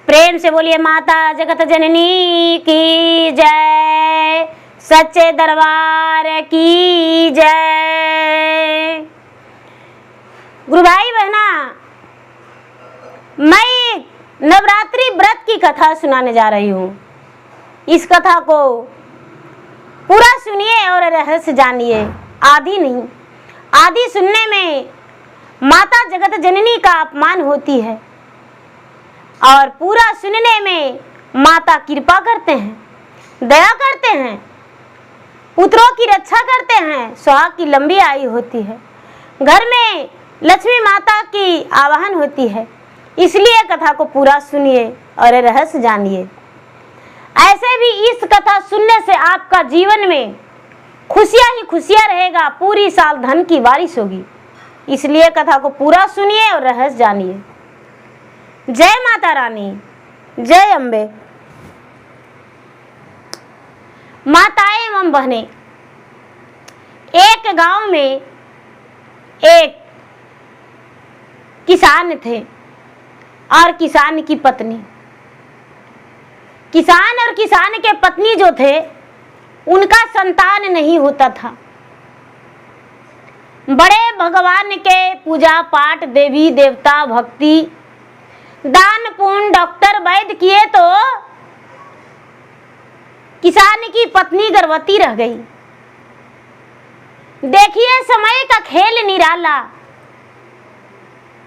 प्रेम से बोलिए माता जगत जननी की जय, सच्चे दरबार की जय। गुरु भाई बहना, मैं नवरात्रि व्रत की कथा सुनाने जा रही हूँ। इस कथा को पूरा सुनिए और रहस्य जानिए। आधी नहीं, आधी सुनने में माता जगत जननी का अपमान होती है और पूरा सुनने में माता कृपा करते हैं, दया करते हैं, पुत्रों की रक्षा करते हैं, सुहाग की लंबी आयु होती है, घर में लक्ष्मी माता की आवाहन होती है। इसलिए कथा को पूरा सुनिए और रहस्य जानिए। ऐसे भी इस कथा सुनने से आपका जीवन में खुशियां ही खुशियां रहेगा, पूरी साल धन की बारिश होगी। इसलिए कथा को पूरा सुनिए और रहस्य जानिए। जय माता रानी, जय अम्बे। माताएं एवं बहनें, एक गांव में एक किसान थे और किसान की पत्नी। किसान और किसान के पत्नी जो थे उनका संतान नहीं होता था। बड़े भगवान के पूजा पाठ, देवी देवता भक्ति, दान पुण्य, डॉक्टर वैद्य किए तो किसान की पत्नी गर्भवती रह गई। देखिए समय का खेल निराला।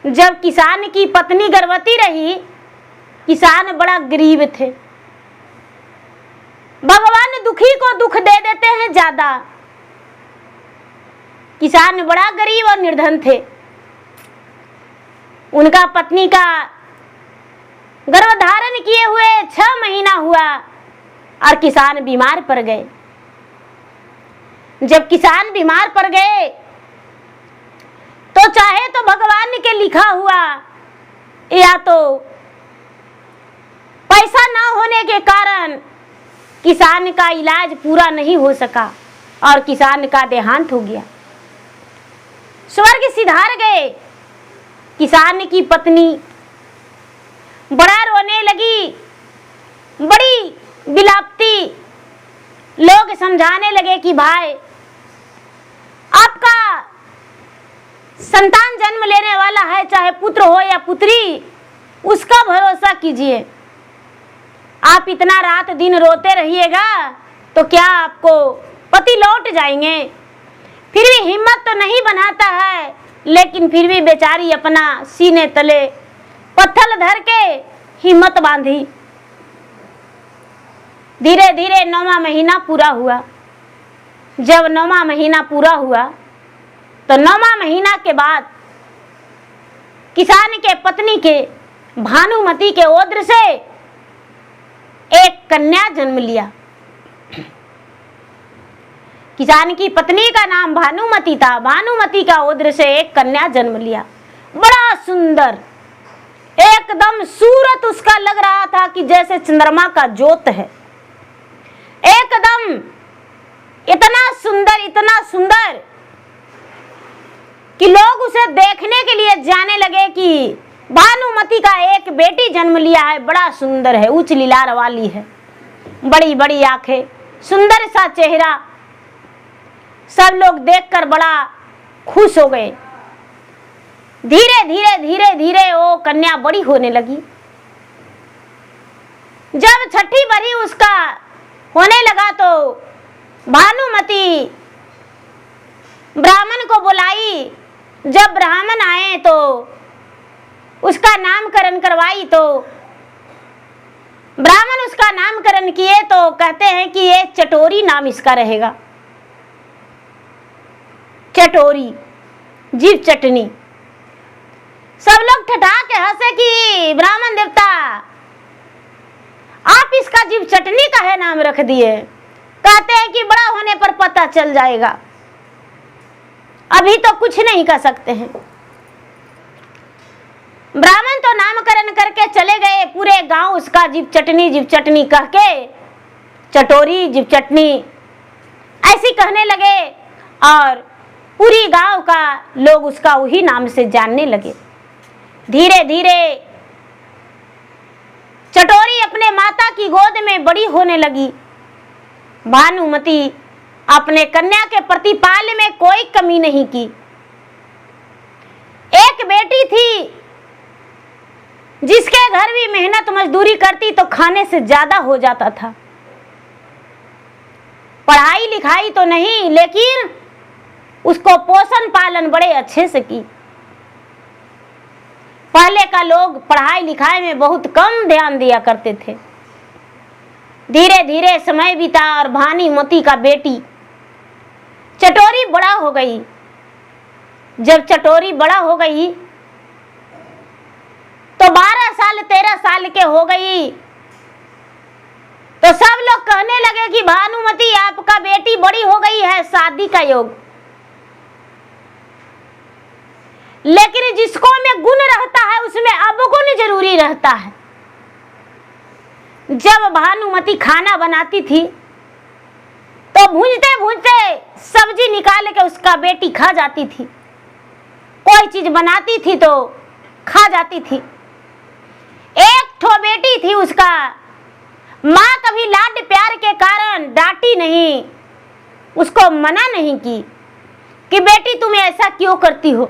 जब किसान की पत्नी गर्भवती रही, किसान बड़ा गरीब थे। भगवान दुखी को दुख दे देते हैं ज्यादा। किसान बड़ा गरीब और निर्धन थे। उनका पत्नी का गर्भधारण किए हुए 6 महीना हुआ और किसान बीमार पड़ गए। जब किसान बीमार पड़ गए तो चाहे तो भगवान के लिखा हुआ या तो पैसा ना होने के कारण किसान का इलाज पूरा नहीं हो सका और किसान का देहांत हो गया, स्वर्ग सिधार गए। किसान की पत्नी बड़ा रोने लगी, बड़ी बिलापती। लोग समझाने लगे कि भाई आपका संतान जन्म लेने वाला है, चाहे पुत्र हो या पुत्री, उसका भरोसा कीजिए। आप इतना रात दिन रोते रहिएगा तो क्या आपको पति लौट जाएंगे? फिर भी हिम्मत तो नहीं बनाता है, लेकिन फिर भी बेचारी अपना सीने तले पत्थर धर के हिम्मत बांधी। धीरे धीरे 9वां महीना पूरा हुआ। जब 9वां महीना पूरा हुआ तो 9वां महीना के बाद किसान के पत्नी के भानुमती के ओद्र से एक कन्या जन्म लिया। किसान की पत्नी का नाम भानुमती था। भानुमती का ओद्र से एक कन्या जन्म लिया। बड़ा सुंदर, एकदम सूरत उसका लग रहा था कि जैसे चंद्रमा का ज्योत है। एकदम इतना सुंदर कि लोग उसे देखने के लिए जाने लगे कि भानुमती का एक बेटी जन्म लिया है, बड़ा सुंदर है, उच्च लीलार वाली है, बड़ी बड़ी आंखें, सुंदर सा चेहरा। सब लोग देखकर बड़ा खुश हो गए। धीरे धीरे वो कन्या बड़ी होने लगी। जब छठी बरी उसका होने लगा तो भानुमती ब्राह्मण को बुलाई। जब ब्राह्मण आए तो उसका नामकरण करवाई। तो ब्राह्मण उसका नामकरण किए तो कहते हैं कि ये चटोरी नाम इसका रहेगा। चटोरी, जीव चटनी। सब लोग ठठा के हंसे कि ब्राह्मण देवता आप इसका जीव चटनी का है नाम रख दिए। कहते हैं कि बड़ा होने पर पता चल जाएगा, अभी तो कुछ नहीं कर सकते हैं। ब्राह्मण तो नामकरण करके चले गए। पूरे गांव उसका जीव चटनी कह के चटोरी, जीव चटनी ऐसी कहने लगे और पूरी गांव का लोग उसका वही नाम से जानने लगे। धीरे धीरे की गोद में बड़ी होने लगी। भानुमति अपने कन्या के प्रतिपाल में कोई कमी नहीं की। एक बेटी थी जिसके घर भी मेहनत मजदूरी करती तो खाने से ज्यादा हो जाता था। पढ़ाई लिखाई तो नहीं, लेकिन उसको पोषण पालन बड़े अच्छे से की। पहले का लोग पढ़ाई लिखाई में बहुत कम ध्यान दिया करते थे। धीरे धीरे समय बीता और भानुमति का बेटी चटोरी बड़ा हो गई। जब चटोरी बड़ा हो गई तो 12 साल 13 साल के हो गई तो सब लोग कहने लगे कि भानुमति आपका बेटी बड़ी हो गई है, शादी का योग। लेकिन जिसको में गुण रहता है उसमें अवगुण जरूरी रहता है। जब भानुमति खाना बनाती थी तो भूंजते भूंजते सब्जी निकाल के उसका बेटी खा जाती थी। कोई चीज बनाती थी तो खा जाती थी। एक ठो बेटी थी उसका, माँ कभी लाड प्यार के कारण डांटी नहीं, उसको मना नहीं की कि बेटी तुम ऐसा क्यों करती हो।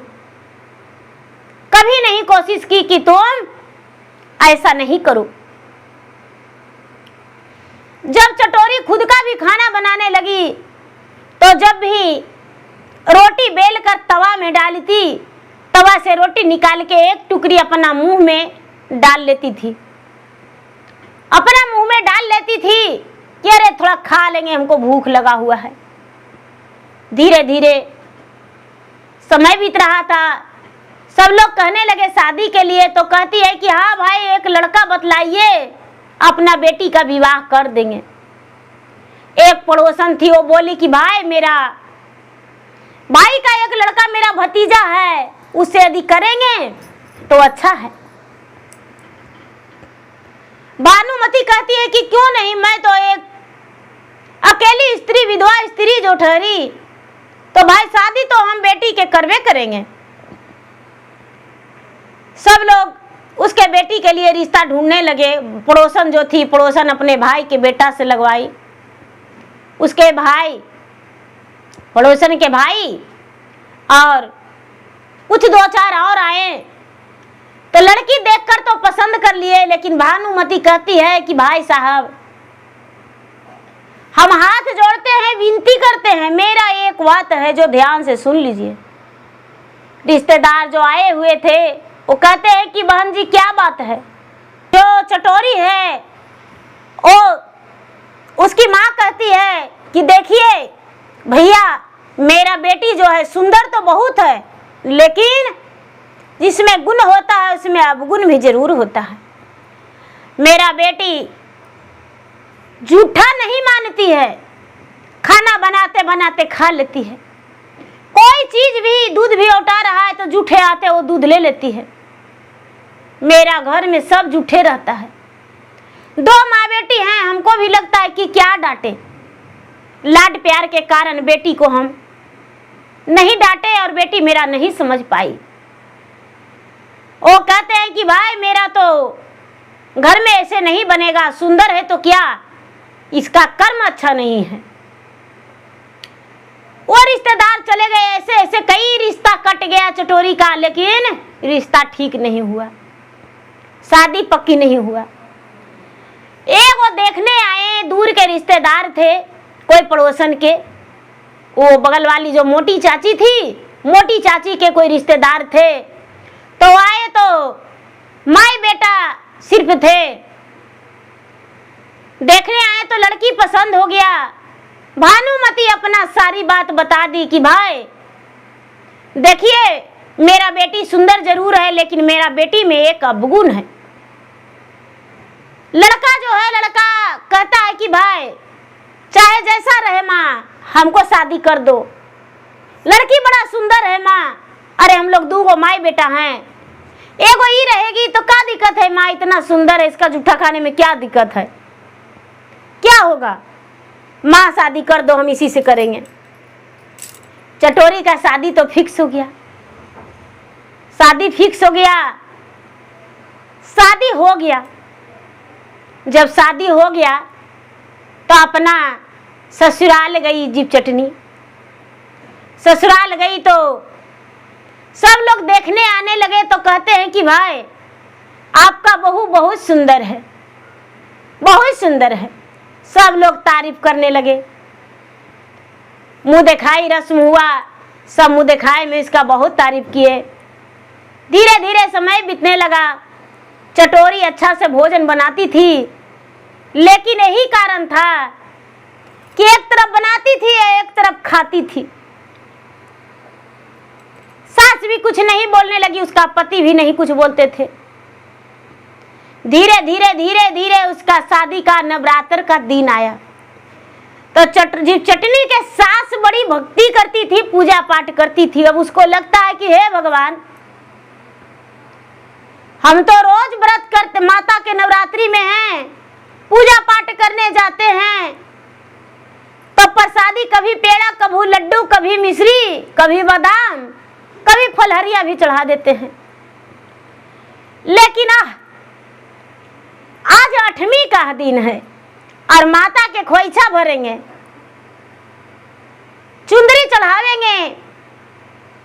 कभी नहीं कोशिश की कि तुम ऐसा नहीं करो। जब चटोरी खुद का भी खाना बनाने लगी तो जब भी रोटी बेल कर तवा में डालती, तवा से रोटी निकाल के एक टुकड़ी अपना मुंह में डाल लेती थी। अपना मुंह में डाल लेती थी कि अरे थोड़ा खा लेंगे, हमको भूख लगा हुआ है। धीरे धीरे समय बीत रहा था। सब लोग कहने लगे शादी के लिए, तो कहती है कि हाँ भाई एक लड़का बतलाइए, अपना बेटी का विवाह कर देंगे। एक पड़ोसन थी, वो बोली कि भाई मेरा भाई का एक लड़का मेरा भतीजा है, उससे यदि करेंगे तो अच्छा है। भानुमति कहती है कि क्यों नहीं, मैं तो एक अकेली स्त्री, विधवा स्त्री जो ठहरी, तो भाई शादी तो हम बेटी के करवे करेंगे। सब लोग उसके बेटी के लिए रिश्ता ढूंढने लगे। पड़ोसन जो थी, पड़ोसन अपने भाई के बेटा से लगवाई। उसके भाई, पड़ोसन के भाई और कुछ 2-4 और आए तो लड़की देखकर तो पसंद कर लिए। लेकिन भानुमति कहती है कि भाई साहब हम हाथ जोड़ते हैं, विनती करते हैं, मेरा एक बात है जो ध्यान से सुन लीजिए। रिश्तेदार जो आए हुए थे वो कहते हैं कि बहन जी क्या बात है। जो चटोरी है वो उसकी माँ कहती है कि देखिए भैया, मेरा बेटी जो है सुंदर तो बहुत है, लेकिन जिसमें गुण होता है उसमें अवगुण भी जरूर होता है। मेरा बेटी झूठा नहीं मानती है, खाना बनाते बनाते खा लेती है। कोई चीज भी, दूध भी उठा रहा है तो जूठे आते वो दूध ले लेती है। मेरा घर में सब जूठे रहता है। 2 माँ बेटी हैं, हमको भी लगता है कि क्या डांटे। लाड प्यार के कारण बेटी को हम नहीं डांटे और बेटी मेरा नहीं समझ पाई। वो कहते हैं कि भाई मेरा तो घर में ऐसे नहीं बनेगा, सुंदर है तो क्या, इसका कर्म अच्छा नहीं है। वो रिश्तेदार चले गए, ऐसे ऐसे कई रिश्ता कट गया चटोरी का, लेकिन रिश्ता ठीक नहीं हुआ, शादी पक्की नहीं हुआ। एक वो देखने आए, दूर के रिश्तेदार थे, कोई पड़ोसन के, वो बगल वाली जो मोटी चाची थी, मोटी चाची के कोई रिश्तेदार थे। तो आए तो माई बेटा सिर्फ थे। देखने आए तो लड़की पसंद हो गया। भानुमति अपना सारी बात बता दी कि भाई देखिए मेरा बेटी सुंदर जरूर है, लेकिन मेरा बेटी में एक अवगुण है। लड़का जो है, लड़का कहता है कि भाई चाहे जैसा रहे माँ, हमको शादी कर दो। लड़की बड़ा सुंदर है माँ, अरे हम लोग 2 माई बेटा हैं, एगो ही रहेगी तो क्या दिक्कत है माँ, इतना सुंदर है, इसका जूठा खाने में क्या दिक्कत है, क्या होगा माँ, शादी कर दो, हम इसी से करेंगे। चटोरी का शादी तो फिक्स हो गया। शादी फिक्स हो गया, शादी हो गया। जब शादी हो गया तो अपना ससुराल गई जीप चटनी। ससुराल गई तो सब लोग देखने आने लगे तो कहते हैं कि भाई आपका बहू बहुत सुंदर है, बहुत सुंदर है। सब लोग तारीफ करने लगे। मुंह दिखाई रस्म हुआ, सब मुंह दिखाए में इसका बहुत तारीफ किए। धीरे धीरे समय बीतने लगा। चटोरी अच्छा से भोजन बनाती थी, लेकिन यही कारण था कि एक तरफ बनाती थी एक तरफ खाती थी। सास भी कुछ नहीं बोलने लगी, उसका पति भी नहीं कुछ बोलते थे। धीरे धीरे धीरे धीरे उसका शादी का नवरात्र का दिन आया तो चटनी के सास बड़ी भक्ति करती थी, पूजा पाठ करती थी। अब उसको लगता है कि हे भगवान, हम तो रोज व्रत करते, माता के नवरात्रि में हैं, पूजा पाठ करने जाते हैं, तो प्रसादी कभी पेड़ा, कभी लड्डू, कभी मिश्री, कभी बादाम, कभी फलहरिया भी चढ़ा देते हैं। लेकिन आज 8वीं का दिन है और माता के खोइछा भरेंगे, चुंदरी चढ़ावेंगे,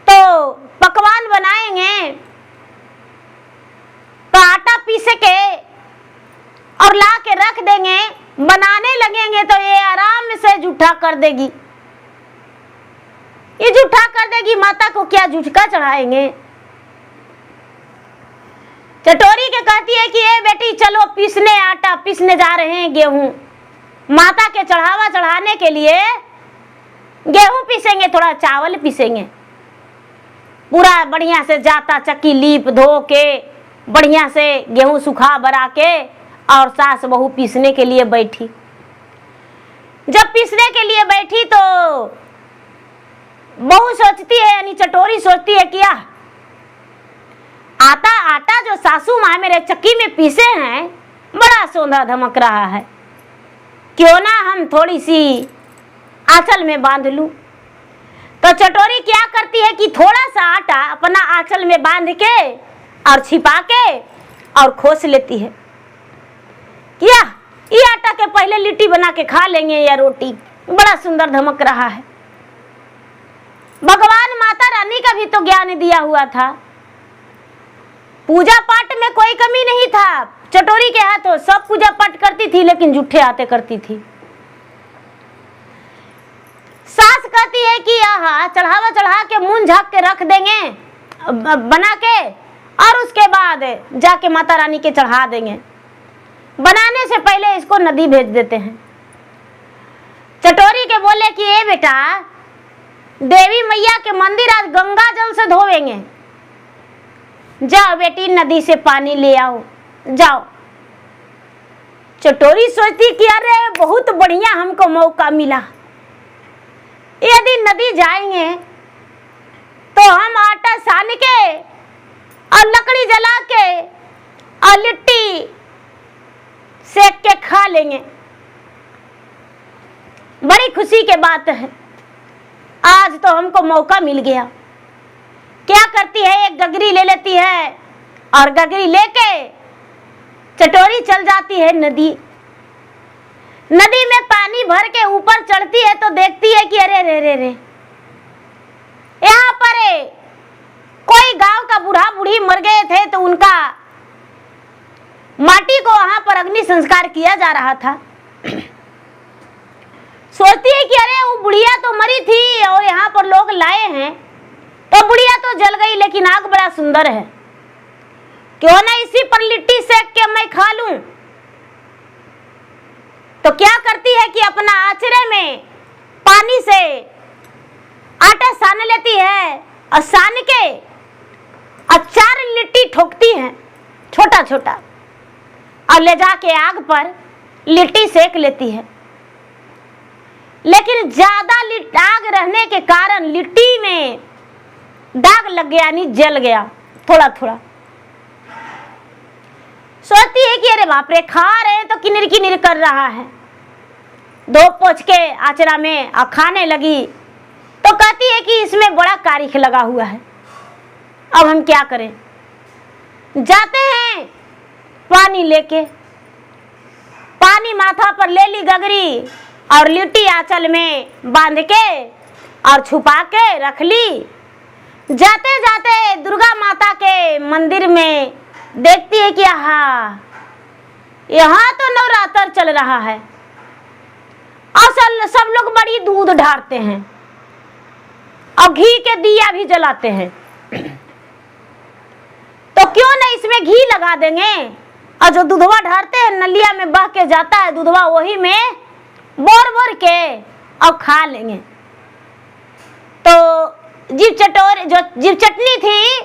तो पकवान बनाएंगे, तो आटा पीसे के और ला के रख देंगे, बनाने लगेंगे तो ये आराम से जूठा कर देगी। ये जूठा कर देगी, माता को क्या जूठका चढ़ाएंगे। चटोरी के कहती है कि ए बेटी चलो पीसने, आटा पीसने जा रहे हैं, गेहूं माता के चढ़ावा चढ़ाने के लिए गेहूं पीसेंगे, थोड़ा चावल पीसेंगे। पूरा बढ़िया से जाता चक्की लीप धो के बढ़िया से गेहूं सुखा बरा के और सास बहू पीसने के लिए बैठी। जब पीसने के लिए बैठी तो बहू सोचती है, यानी चटोरी सोचती है कि आटा जो सासू माँ मेरे चक्की में पीसे हैं बड़ा सौंधा धमक रहा है, क्यों ना हम थोड़ी सी आंचल में बांध लूं। तो चटोरी क्या करती है कि थोड़ा सा आटा अपना आंचल में बांध के और छिपा के और खोस लेती है। क्या ये आटा के पहले लिट्टी बना के खा लेंगे या रोटी, बड़ा सुंदर धमक रहा है। भगवान माता रानी का भी तो ज्ञान दिया हुआ था, पूजा पाठ में कोई कमी नहीं था। चटोरी के हाथों सब पूजा पाठ करती थी, लेकिन जूठे हाथे करती थी। सास कहती है कि चढ़ावा चढ़ा के मुंह झाँक के रख देंगे बना के, और उसके बाद जाके माता रानी के चढ़ा देंगे। बनाने से पहले इसको नदी भेज देते हैं। चटोरी के बोले कि ए बेटा, देवी मैया के मंदिर आज गंगा जल से धोवेंगे, जाओ बेटी नदी से पानी ले आओ, जाओ। चटोरी सोचती कि अरे बहुत बढ़िया हमको मौका मिला, यदि नदी जाएंगे तो हम आटा सान के और लकड़ी जला के और लिट्टी सेक के खा लेंगे। बड़ी खुशी के बात है, आज तो हमको मौका मिल गया। क्या करती है, एक गगरी ले लेती है और गगरी लेके चटोरी चल जाती है नदी। नदी में पानी भर के ऊपर चढ़ती है तो देखती है कि अरे रे रे रे, यहाँ पर कोई गांव का बूढ़ा बूढ़ी मर गए थे, तो उनका माटी को वहां पर अग्नि संस्कार किया जा रहा था। सोचती है कि अरे वो बुढ़िया तो मरी थी और यहाँ पर लोग लाए हैं, तो बुढ़िया तो जल गई, लेकिन आग बड़ा सुंदर है, क्यों ना इसी पर लिट्टी सेक के मैं खा लूं। तो क्या करती है कि अपना आचरे में पानी से आटा सान लेती है और सान के और 4 लिट्टी ठोकती है छोटा छोटा, और ले जाके आग पर लिट्टी सेक लेती है। लेकिन ज्यादा आग रहने के कारण लिट्टी में दाग लग गया, यानी जल गया थोड़ा थोड़ा। सोचती है कि अरे बाप रे, खा रहे तो किनिर किनिर कर रहा है, धो पोछ के आचरा में और खाने लगी। तो कहती है कि इसमें बड़ा कारिख लगा हुआ है, अब हम क्या करें। जाते हैं पानी लेके, पानी माथा पर ले ली गगरी और लिट्टी आंचल में बांध के और छुपा के रख ली। जाते जाते दुर्गा माता के मंदिर में देखती है कि हाँ, यहाँ तो नवरात्र चल रहा है और सब लोग बड़ी दूध ढारते हैं और घी के दिया भी जलाते हैं, तो क्यों नहीं इसमें घी लगा देंगे और जो दूधवा ढारते हैं नलिया में बह के जाता है दूधवा, वही में बोर बोर के और खा लेंगे। तो जीव चटनी थी,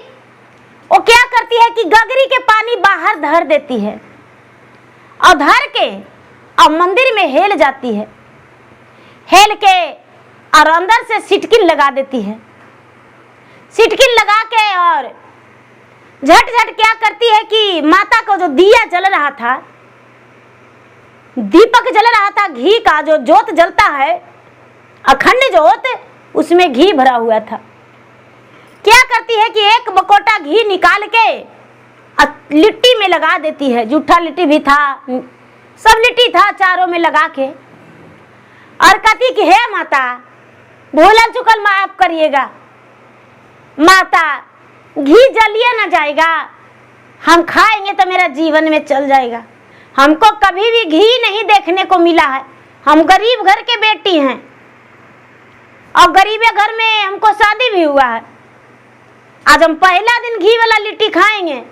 वो क्या करती है कि गगरी के पानी बाहर धर देती है और धर के और मंदिर में हेल जाती है, हेल के और अंदर से सिटकिन लगा देती है। सिटकिन लगा के और झट झट क्या करती है कि माता को जो दिया जल रहा था, दीपक जल रहा था, घी का जो जोत जलता है अखंड जोत, उसमें घी भरा हुआ था। क्या करती है कि एक बकोटा घी निकाल के लिट्टी में लगा देती है। जूठा लिट्टी भी था, सब लिट्टी था, चारों में लगा के और कहती कि हे माता, भूलल चुकल माफ करिएगा, माता घी जलिए ना जाएगा, हम खाएंगे तो मेरा जीवन में चल जाएगा। हमको कभी भी घी नहीं देखने को मिला है, हम गरीब घर के बेटी हैं और गरीबे घर में हमको शादी भी हुआ है। आज हम पहला दिन घी वाला लिट्टी खाएंगे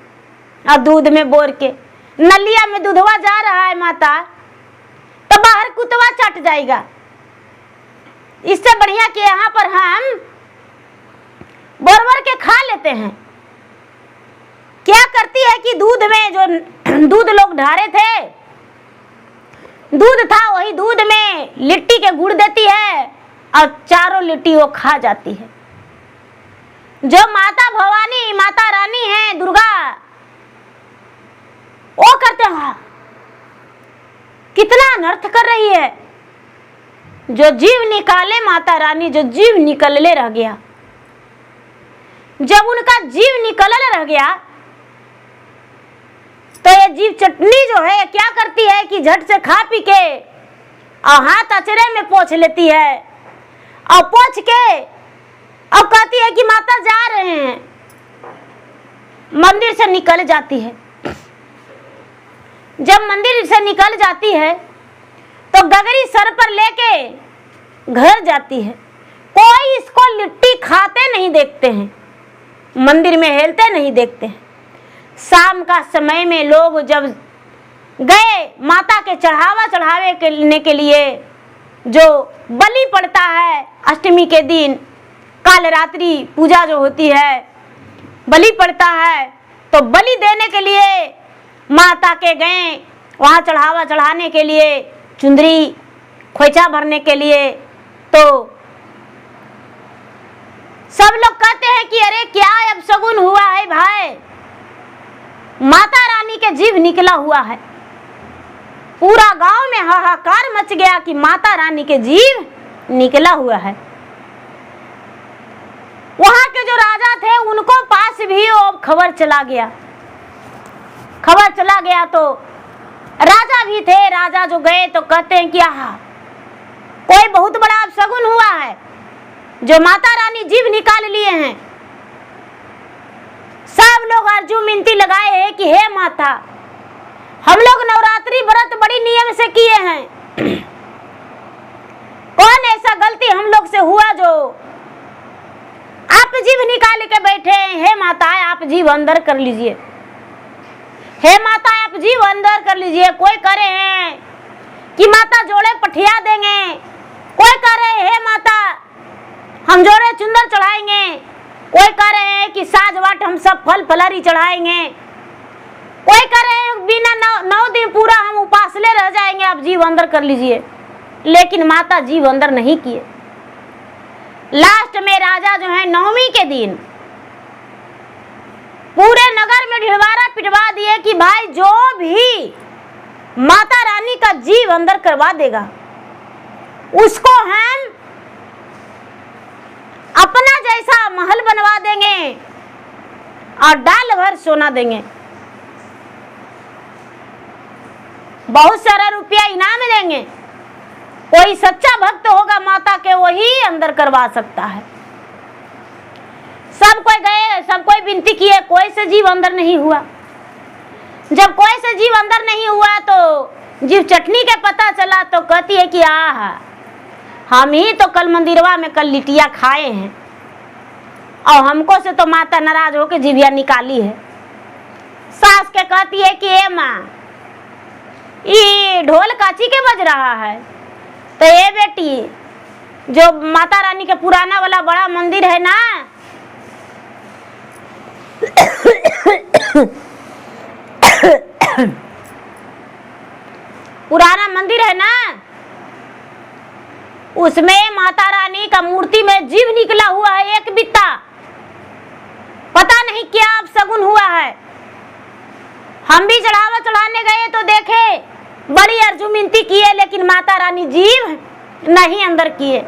और दूध में बोर के, नलिया में दूधवा जा रहा है माता, तो बाहर कुतवा चट जाएगा। इससे बढ़िया कि यहाँ पर हम बोर बोर के खा लेते हैं। क्या करती है कि दूध में जो दूध लोग ढारे थे, दूध था, वही दूध में लिट्टी के गुड़ देती है और चारों लिट्टी वो खा जाती है। जो माता भवानी, माता रानी है दुर्गा, वो करते हैं कितना अनर्थ कर रही है। जो जीव निकाले माता रानी, जो जीव निकलले रह गया, जब उनका जीव निकलल रह गया तो ये जीव चटनी जो है क्या करती है कि झट से खा पी के और हाथ अचरे में पोंछ लेती है और पोंछ के और कहती है कि माता जा रहे हैं, मंदिर से निकल जाती है। जब मंदिर से निकल जाती है तो गगरी सर पर लेके घर जाती है। कोई इसको लिट्टी खाते नहीं देखते हैं, मंदिर में हेलते नहीं देखते हैं। शाम का समय में लोग जब गए माता के चढ़ावा चढ़ावे के लिए, जो बलि पड़ता है अष्टमी के दिन, काल रात्रि पूजा जो होती है, बलि पड़ता है, तो बलि देने के लिए माता के गए, वहाँ चढ़ावा चढ़ाने के लिए, चुंदरी खोइचा भरने के लिए। तो सब लोग कहते हैं कि अरे क्या अब शगुन हुआ है भाई, माता रानी के जीव निकला हुआ है। पूरा गांव में हाहाकार मच गया कि माता रानी के जीव निकला हुआ है। वहां के जो राजा थे उनको पास भी वो खबर चला गया। खबर चला गया तो राजा भी थे, राजा जो गए तो कहते हैं कि आहा, कोई बहुत बड़ा अपशगुन हुआ है, जो माता रानी जीव निकाल लिए हैं। सब लोग अर्जू मिनती लगाए हैं कि हे माता, हम लोग नवरात्रि व्रत बड़ी नियम से किए हैं, कौन ऐसा गलती हम लोग से हुआ जो आप जीव निकाल के बैठे हैं। हे माता आप जीव अंदर कर लीजिए, हे माता आप जीव अंदर कर लीजिए। कोई करे हैं कि माता जोड़े पठिया देंगे, कोई कह रहे हे माता हम जोड़े चुंदर चढ़ाएंगे, कोई कह रहे हैं कि साज वाट हम सब फल फलहरी चढ़ाएंगे, कोई कह रहे हैं बिना नौ दिन पूरा हम उपासले रह जाएंगे, आप जीव अंदर कर लीजिए। लेकिन माता जीव अंदर नहीं किए। लास्ट में राजा जो है नवमी के दिन पूरे नगर में ढिढवारा पिटवा दिए कि भाई जो भी माता रानी का जीव अंदर करवा देगा उसको हम अपना जैसा महल बनवा देंगे और डाल भर सोना देंगे। बहुत सारा रुपया इनाम देंगे। कोई सच्चा भक्त होगा माता के, वही अंदर करवा सकता है। सब कोई गए, सब कोई विनती किए, कोई से जीव अंदर नहीं हुआ। जब कोई से जीव अंदर नहीं हुआ तो जीव चटनी के पता चला तो कहती है कि आह, हम ही तो कल मंदिरवा में कल लिटिया खाए हैं और हमको से तो माता नाराज होकर जीविया निकाली है। सास के कहती है कि ए माँ, ये ढोल काची के बज रहा है? तो ये बेटी, जो माता रानी के पुराना वाला बड़ा मंदिर है ना, पुराना मंदिर है ना, उसमें माता रानी का मूर्ति में जीव निकला हुआ है, एक बित्ता। पता नहीं क्या अब सगुन हुआ है। हम भी चढ़ावा चढ़ाने गए तो देखे, बड़ी अर्जू मिनती किए, लेकिन माता रानी जीव नहीं अंदर किए।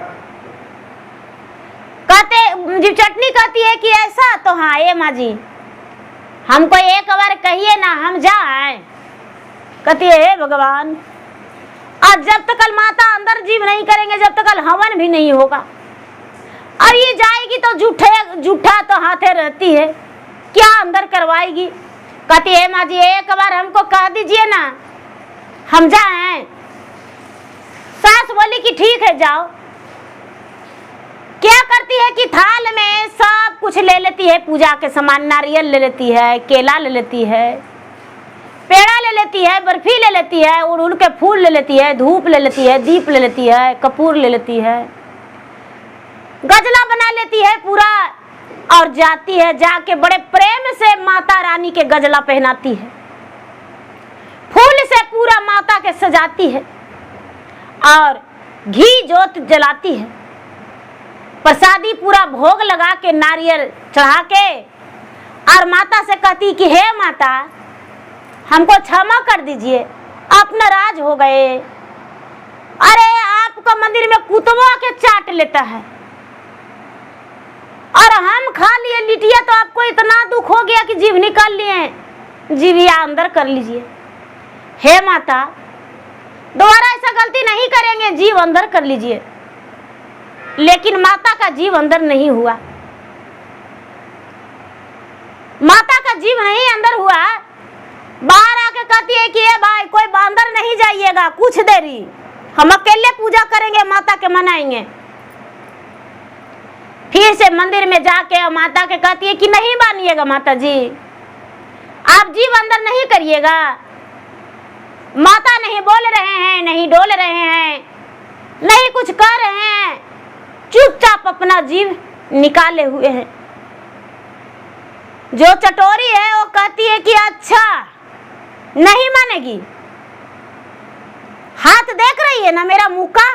कहते जीव चटनी कहती है कि ऐसा, तो हाँ ए माँ जी, हमको एक बार कहिए ना, हम जाए। कहती है हे भगवान, आज जब तक कल माता अंदर जीव नहीं करेंगे, जब तक कल हवन भी नहीं होगा। अब ये जाएगी तो झूठा तो हाथे रहती है, क्या अंदर करवाएगी। कहती है माँ जी, एक बार हमको कह दीजिए ना, हम जाएं। सास बोली कि ठीक है जाओ। क्या करती है कि थाल में सब कुछ ले लेती है, पूजा के सामान, नारियल ले लेती है, केला ले लेती है, पेड़ा ले लेती है, बर्फी ले लेती है, उड़हुल के फूल ले लेती है, धूप ले लेती है, दीप ले लेती है, कपूर ले लेती है, गजला बना लेती है पूरा, और जाती है, जाके बड़े प्रेम से माता रानी के गजला पहनाती है, फूल से पूरा माता के सजाती है और घी जोत जलाती है, प्रसादी पूरा भोग लगा के नारियल चढ़ा के, और माता से कहती कि हे माता, हमको क्षमा कर दीजिए, आप नाराज हो गए। अरे आपका मंदिर में कुतवा के चाट लेता है और हम खा लिए लिटिया, तो आपको इतना दुख हो गया कि जीव निकाल लिए। जीविया अंदर कर लीजिए। हे माता, दोबारा ऐसा गलती नहीं करेंगे, जीव अंदर कर लीजिए। लेकिन माता का जीव अंदर नहीं हुआ। माता का जीव नहीं अंदर हुआ। बाहर आके कहती है कि ए भाई, कोई अंदर नहीं जाइएगा, कुछ देरी हम अकेले पूजा करेंगे, माता के मनाएंगे। फिर से मंदिर में जाके माता के कहती है कि नहीं मानिएगा माता जी, आप जीव अंदर नहीं करिएगा। माता नहीं बोल रहे हैं, नहीं डोल रहे हैं, नहीं कुछ कर रहे हैं, चुपचाप अपना जीव निकाले हुए हैं। जो चटोरी है वो कहती है कि अच्छा, नहीं मानेगी। हाथ देख रही है ना मेरा मुक्का,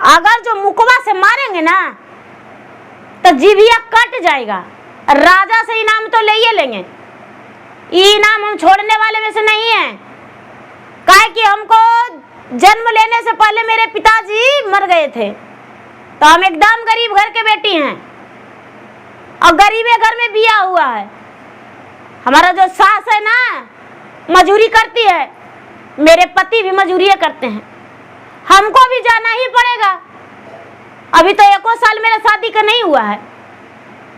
अगर जो मुकवा से मारेंगे ना तो जीविया कट जाएगा। राजा से इनाम तो ले ही लेंगे, ये इनाम हम छोड़ने वाले में से नहीं है। काहे कि हमको जन्म लेने से पहले मेरे पिताजी मर गए थे, तो हम एकदम गरीब घर के बेटी हैं और गरीबे घर में बिया हुआ है। हमारा जो सास है ना, मजूरी करती है, मेरे पति भी मजूरी करते हैं, हमको भी जाना ही पड़ेगा। अभी तो 1 साल मेरा शादी का नहीं हुआ है,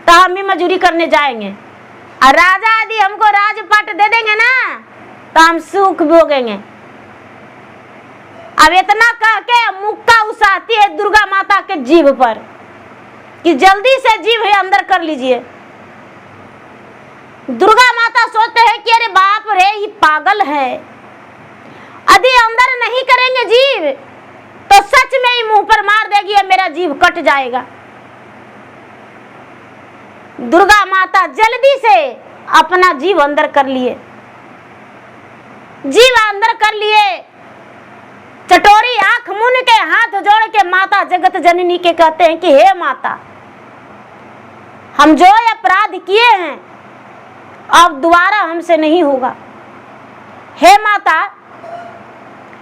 तो हम भी मजूरी करने जाएंगे। और राजा यदि हमको राजपाट दे देंगे ना तो हम सुख भोगेंगे। अब इतना कह के मुक्का उसाती है दुर्गा माता के जीभ पर कि जल्दी से जीभ अंदर कर लीजिए। दुर्गा माता सोचते हैं कि अरे बाप रे, ये पागल है, यदि अंदर नहीं करेंगे जीव तो सच में ही मुंह पर मार देगी और मेरा जीव कट जाएगा। दुर्गा माता जल्दी से अपना जीव अंदर कर लिए, जीव अंदर कर लिए। चटोरी आंख मुन के हाथ जोड़ के माता जगत जननी के कहते हैं कि हे माता, हम जो अपराध किए हैं अब दोबारा हमसे नहीं होगा। हे माता,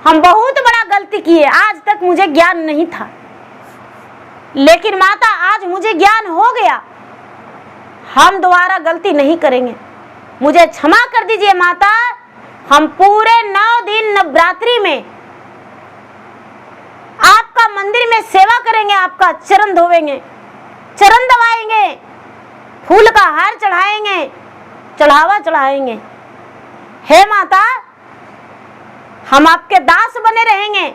हम बहुत बड़ा गलती किए, आज तक मुझे ज्ञान नहीं था, लेकिन माता आज मुझे ज्ञान हो गया, हम दोबारा गलती नहीं करेंगे, मुझे क्षमा कर दीजिए माता, हम पूरे 9 दिन नवरात्रि में आपका मंदिर में सेवा करेंगे, आपका चरण धोवेंगे, चरण दबाएंगे, फूल का हार चढ़ाएंगे, चढ़ावा चढ़ाएंगे। हे माता, हम आपके दास बने रहेंगे,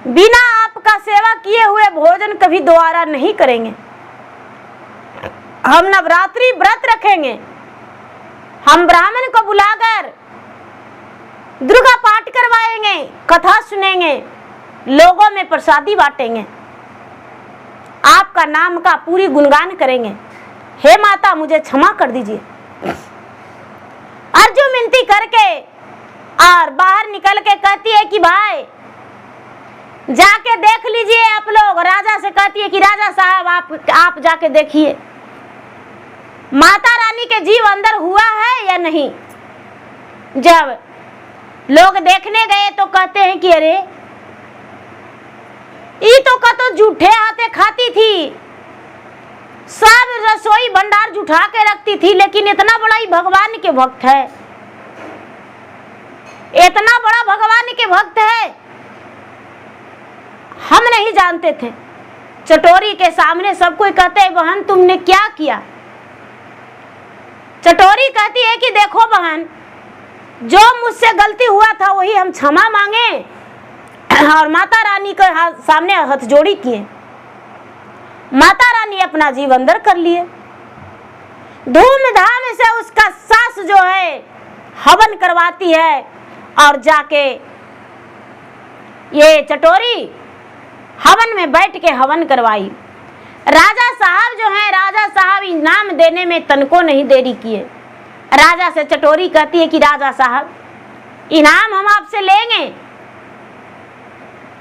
बिना आपका सेवा किए हुए भोजन कभी दोबारा नहीं करेंगे। हम नवरात्रि व्रत रखेंगे, हम ब्राह्मण को बुलाकर दुर्गा पाठ करवाएंगे, कथा सुनेंगे, लोगों में प्रसादी बांटेंगे, आपका नाम का पूरी गुणगान करेंगे। हे माता, मुझे क्षमा कर दीजिए। अर्जुन विनती करके और बाहर निकल के कहती है कि भाई जाके देख लीजिए आप लोग। राजा से कहती है कि राजा साहब आप जाके देखिए माता रानी के जीव अंदर हुआ है या नहीं। जब लोग देखने गए तो कहते हैं कि अरे ये तो कतो झूठे हाथे खाती थी, सब रसोई भंडार जुठा के रखती थी, लेकिन इतना बड़ा ही भगवान के भक्त है, इतना बड़ा भगवान के भक्त है, हम नहीं जानते थे। चटोरी के सामने सब कोई कहते हैं बहन तुमने क्या किया। चटोरी कहती है कि देखो बहन, जो मुझसे गलती हुआ था वही हम क्षमा मांगे और माता रानी के सामने हाथ जोड़ी किए। माता रानी अपना जीव अंदर कर लिए। धूमधाम से उसका सास जो है हवन करवाती है और जाके ये चटोरी हवन में बैठ के हवन करवाई। राजा साहब जो है, राजा साहब इनाम देने में तनको नहीं देरी किए। राजा से चटोरी कहती है कि राजा साहब इनाम हम आपसे लेंगे।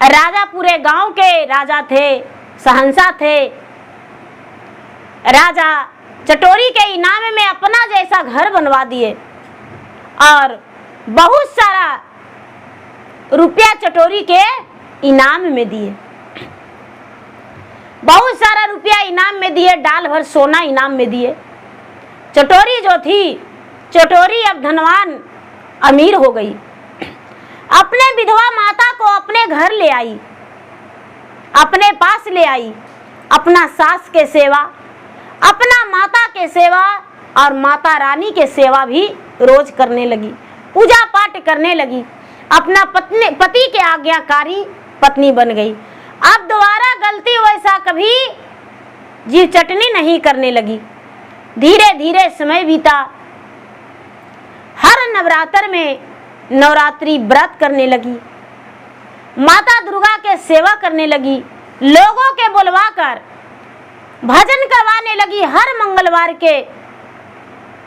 राजा पूरे गांव के राजा थे, शहंशाह थे। राजा चटोरी के इनाम में अपना जैसा घर बनवा दिए और बहुत सारा रुपया चटोरी के इनाम में दिए, बहुत सारा रुपया इनाम में दिए, डाल भर सोना इनाम में दिए। चटोरी जो थी, चटोरी अब धनवान अमीर हो गई। अपने विधवा माता को अपने घर ले आई, अपने पास ले आई, अपना सास के सेवा, अपना माता के सेवा और माता रानी के सेवा भी रोज करने लगी, पूजा पाठ करने लगी। अपना पति के आज्ञाकारी पत्नी बन गई। अब दोबारा गलती वैसा कभी जी चटनी नहीं करने लगी। धीरे धीरे समय बीता। हर नवरात्र में नवरात्रि व्रत करने लगी, माता दुर्गा के सेवा करने लगी, लोगों के बुलवाकर भजन करवाने लगी। हर मंगलवार के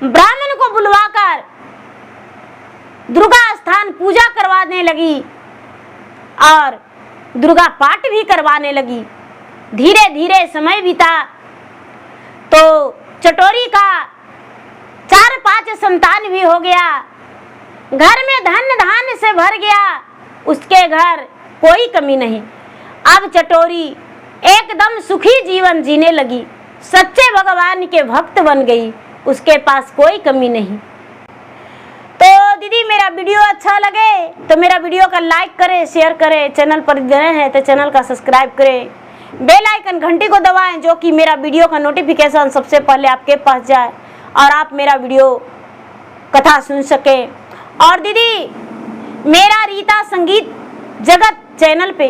ब्राह्मण को बुलवाकर दुर्गा स्थान पूजा करवाने लगी और दुर्गा पाठ भी करवाने लगी। धीरे धीरे समय बीता तो चटोरी का 4-5 संतान भी हो गया। घर में धन धान्य से भर गया, उसके घर कोई कमी नहीं। अब चटोरी एकदम सुखी जीवन जीने लगी, सच्चे भगवान के भक्त बन गई, उसके पास कोई कमी नहीं। तो दीदी मेरा वीडियो अच्छा लगे तो मेरा वीडियो का लाइक करें, शेयर करें, चैनल पर नए हैं तो चैनल का सब्सक्राइब करें, बेल आइकन घंटी को दबाएं जो कि मेरा वीडियो का नोटिफिकेशन सबसे पहले आपके पास जाए और आप मेरा वीडियो कथा सुन सकें। और दीदी मेरा रीता संगीत जगत चैनल पे,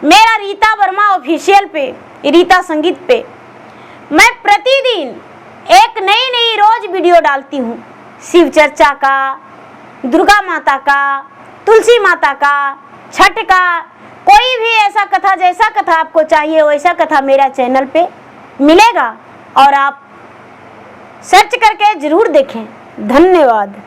मेरा रीता वर्मा ऑफिशियल पे, रीता संगीत पे मैं प्रतिदिन एक नई नई रोज वीडियो डालती हूँ। शिव चर्चा का, दुर्गा माता का, तुलसी माता का, छठ का, कोई भी ऐसा कथा, जैसा कथा आपको चाहिए वैसा कथा मेरा चैनल पे मिलेगा और आप सर्च करके जरूर देखें। धन्यवाद।